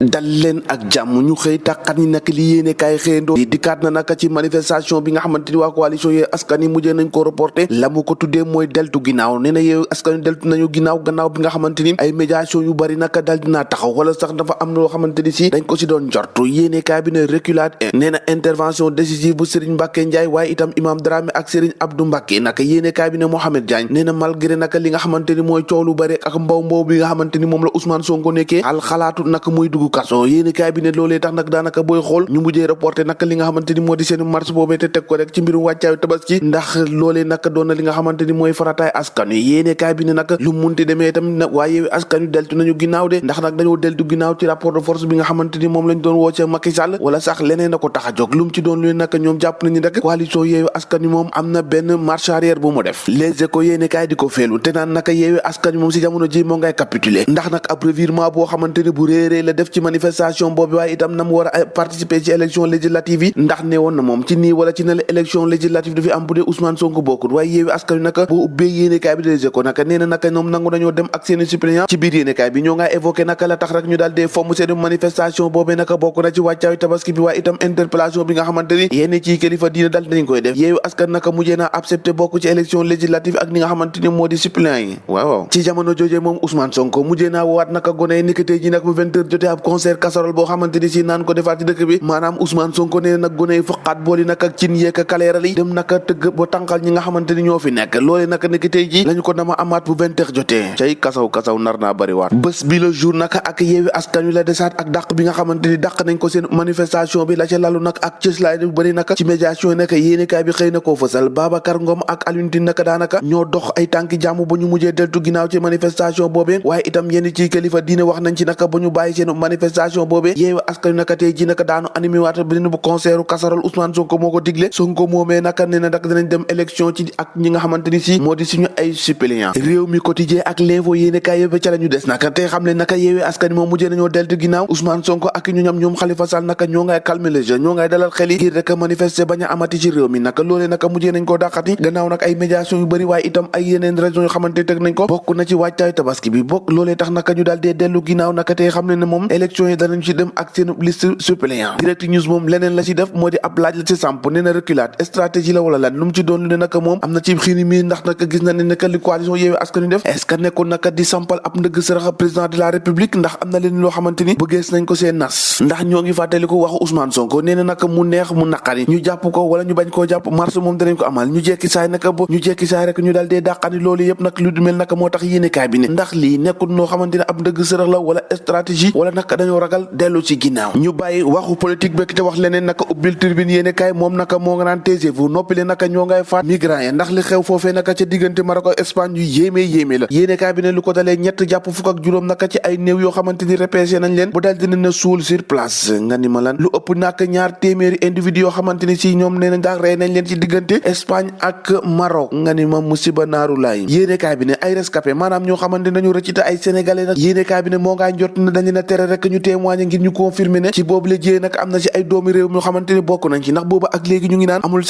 dal leen ak jàmm ñu xëy tàqat ñi nag li yéene kaay xëyandoo di dikkaat na naka ci manifestation bi nga xamante ni waa coalition Yewwi Askan Wi mujjee nañ ko reporté la mu ko tuddee mooy deltu ginnaaw nee na Yewwi Askan Wi deltu nañu gannaaw bi nga xamante ni ay médiation yu bari naka dal dinaa taxaw wala sax dafa am loo xamante ni si dañ ko si doon njortu yéene kaay bi ne reculade nee na intervention décisive bu Serigne Mbacké Ndiaye waaye itam Imam Dramé ak Serigne Abdou Mbacké naka yéene kaay bi ne Mohamed Diagne nee na malgré naka li nga xamante ni mooy coow lu bari ak mbaw bi nga xamante ni moom la Ousmane Sonko nekkee al xalaatu naka muy dugg kaso yéeni kaay bi ne loolee tax nag daanaka booy xool ñu mujjee reporté nag li nga xamante ni moo di seen marche boobee te teg ko rek ci mbirum wàccaayu tabaski ndax loolee nag doon na li nga xamante ni mooy farataay askan wi yéeni kaay bi ne nag lu munti demee itam nag waaye Yewwi Askan Wi deltu nañu ginnaaw de ndax nag dañoo deltu ginnaaw ci rapport de force bi nga xamante ni moom lañ doon woo ca Macky Sall wala sax leneen na ko tax a jóg lu mu ci doon lu nag ñoom jàpp nañu rek coalition Yewwi Askan Wi moom am na benn marche arrière bu mu def Les Échos yéeni kaay di ko feelu te naan naka Yewwi Askan Wi moom si jamono ji moo ngay capituler ndax nag ab revirement boo xamante ni bu réerée la def ci manifestation boobu waaye itam na mu war a participer ci élection législative yi ndax ne woon na moom ci nii wala ci ne la élection législative dafi am bu dee Ousmane Sonko bokkul waaye Yewwi Askan Wi naka boo ubbee yéenekaay bi Les Échos naka nee na naka ñoom nangu nañoo dem ak seeni suppléant ci biir yéenekaay bi ñoo ngaa évoqué naka la tax rek ñu daal dee fomm seen manifestation boobee naka bokk na ci wàccaayu tabaski bi waaye itam interpellation bi nga xamante ni yenn ci kilifa diine dal nañ koy def Yewwi Askan naka mujjee naa accepté bokk ci élection législative ak ni nga xamante ni moo di suppléant yi waaw ci jamono joojee moom Ousmane Sonko mujjee naa woowaat naka gone yi nikatee ji nag bu 20h jotee ab concert casserole boo xamante ni si naan ko defaat ci dëkk bi maanaam Ousmane Sonko nee nag gone yi faqaat booli nag ak cin yeek kaleeral yi dem naka tëgg ba tànqal ñi nga xamante ni ñoo fi nekk loolee naka nekk tey ji lañu ko dama amaat bu 20h jotee cay kasaw nar naa bari waat bés bi le jour naka ak Yewwi Askan Wi la desaat ak dàq bi nga xamante ni dàq nañ ko seen manifestation bi la ca lalu nag ak cëslaay bu bëri naka ci médiation yi naka yéenekaay bi xëy na koo fësal Babacar Ngom ak Alioune Tine naka daanaka ñoo dox ay tànki jàmm ba ñu mujjee deltu ginnaaw ci manifestation boobee waaye itam yenn ci kilifa diine wax nañ ci naka ba ñu bàyyi seen manifestation boobee Yewwi Askan Wi naka tey ji naka daanu animé waat benn bu concert casserole Ousmane Sonko moo ko digle Sonko moomee naka nee na dak dinañ dem élection ci ak ñi nga xamante ni si moo di suñu ay suppléant réew mi quotidien ak l'info yéenekaay yëpp ca la ñu des naka tey xam ne naka Yewwi Askan Wi moom mujjee nañoo deltu ginnaaw Ousmane Sonko ak ñu ñoom Khalifa Sall naka ñoo ngay calmer les jeux ñoo ngay dalal xel yi ngir rek manifester bañ a amati ci réew mi naka loolee naka mujjee nañ koo dàqati gannaaw nag ay médiation yu bëri waaye itam ay yeneen raison yu xamante teg nañ ko bokk na ci wàccaayu tabaski bi bokk loolee tax naka ñu daal dee dellu ginnaaw naka tey xam ne ne moom élection yi danañ ci dem ak seen liste suppléant Direct News moom leneen la ci def moo di ab laaj la ci samp nee na reculade stratégie la wala lan lu mu ci doon lu ne naka moom am na ci xiini mi ndax naka gis na ne naka li coalition Yewwi Askan Wi def est-ce que nekkul naka di sampal ab ndëgg sërëx président de la république ndax am na leen loo xamante ni bëggees nañ ko seen nas ndax ñoo ngi fàttaliku waxu Ousmane Sonko nee na naka mu neex mu naqari ñu jàpp ko wala ñu bañ koo jàpp marche moom danañ ko amal ñu jekki saay naka bo ñu jekki saay rek ñu daal dee dàqani loolu yëpp nag lu du mel naka moo tax yéenekaay bi ne ndax lii nekkul noo xamante ne ab ndëgg sërëx la wala stratégie wala naka dañoo ragal dellu ci ginnaaw ñu bàyyi waxu politique bekk te wax leneen naka ubbil tribune yéenekaay moom naka moo nga naan taisez-vous noppile naka ñoo ngay faat migrants yi ndax li xew foofee naka ca diggante Maroc ak Espagne yu yéeme la yéenekaay bi ne lu ko dalee ñett jàpp fukk ak juróom naka ci ay néew yoo xamante ni repêché nañ leen bu daal dina na suul sur place nga ni ma lan lu ëpp naka ñaar téeméeri individu yoo xamante ni si ñoom nee nañ daal rey nañ leen ci diggante Espagne ak Maroc nga ni ma musiba naaru laay yéenekaay bi ne ay rescapé maanaam ñoo xamante nañu rëccite ay sénégalais nag yéenekaay bi ne moo ngaa njort ne dañu na tere rek ñu témoigner ngir ñu confirmer ne ci boobu la jiyee nag am na ci ay doomi réew ñoo xamante ni bokk nañ ci ndax boobu ak léegi ñu ngi naan amul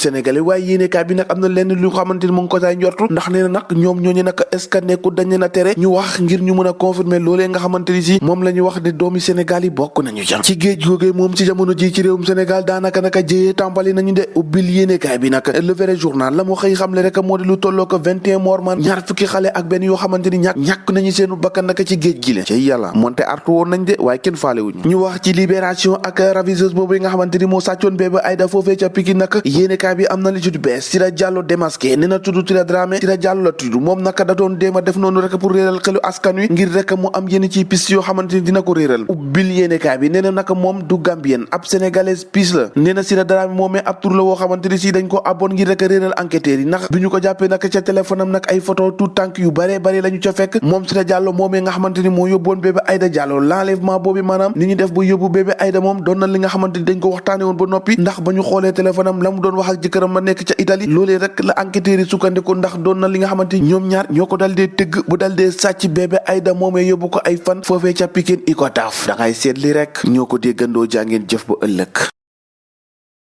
sénégalais waaye yéenekaay bi nag am na lenn lu xamante ni mu ngi ko saay njortu ndax nee na nag ñoom ñooñu nag est-ce que nekkul dañ leen a tere ñu wax ngir ñu mën a confirmer loolee nga xamante ni si moom la ñu wax ne doomi Sénégal yi bokk nañu ca ci géej googee moom ci jamono ji ci réewum Sénégal daanaka naka jëyee tàmbali nañu de ubbil yéenekaay bi nag le vrai journal la moo xëy xamle rek moo di lu tolloo ko 21 morts man ñaar fukki xale ak benn yoo xamante ni ñàkk nañu seenu bakkan naka ci géej gi le ci yàlla monte artu woon nañ de waaye kenn faale wuñu ñu wax ci libération ak raviseuse boobu nga xamante ni moo sàccoon bébé Aïda foofee ca Pikine nag yéenekaay bi am na li ci bees Sira Diallo démasqué nee na tudd Sira Dramé Sira Diallo la tudd moom naka da doon déema def noonu rek pour réeral xelu askan wi ngir rek mu am yenn ci piste yoo xamante ni dina ko réeral ubbil yéenekaay bi nee na naka moom du Gambien ab sénégalaise piste la nee na Sira Dramé moomee ab tur la woo xamante ni si dañ ko abon ngir rek réeral enquêteurs yi ndax bi ñu ko jàppee nag ca téléphone am nag ay photo tout tànk yu bare la ñu ca fekk moom Sira Diallo moomee nga xamante ni moo yóbboon bébé Aïda Diallo l'enlèvement boobu maanaam ni ñu def ba yóbbu bébé Aïda moom doon na li nga xamante ni dañ ko waxtaane woon ba noppi ndax ba ñu xoolee téléphone am la mu doon wax ak jëkkëram ma nekk ca Italie loolee rek la enquêteurs yi sukkandiku ndax doon na li nga xamante ni ñoom ñaar ñoo ko dal dee tëgg bu dal dee sàcc bébé Aïda moomee yóbbu ko ay fan foofee ca Pikine Icotaf da ngay seet li rek ñoo ko déggandoo jàngeen jëf ba ëllëg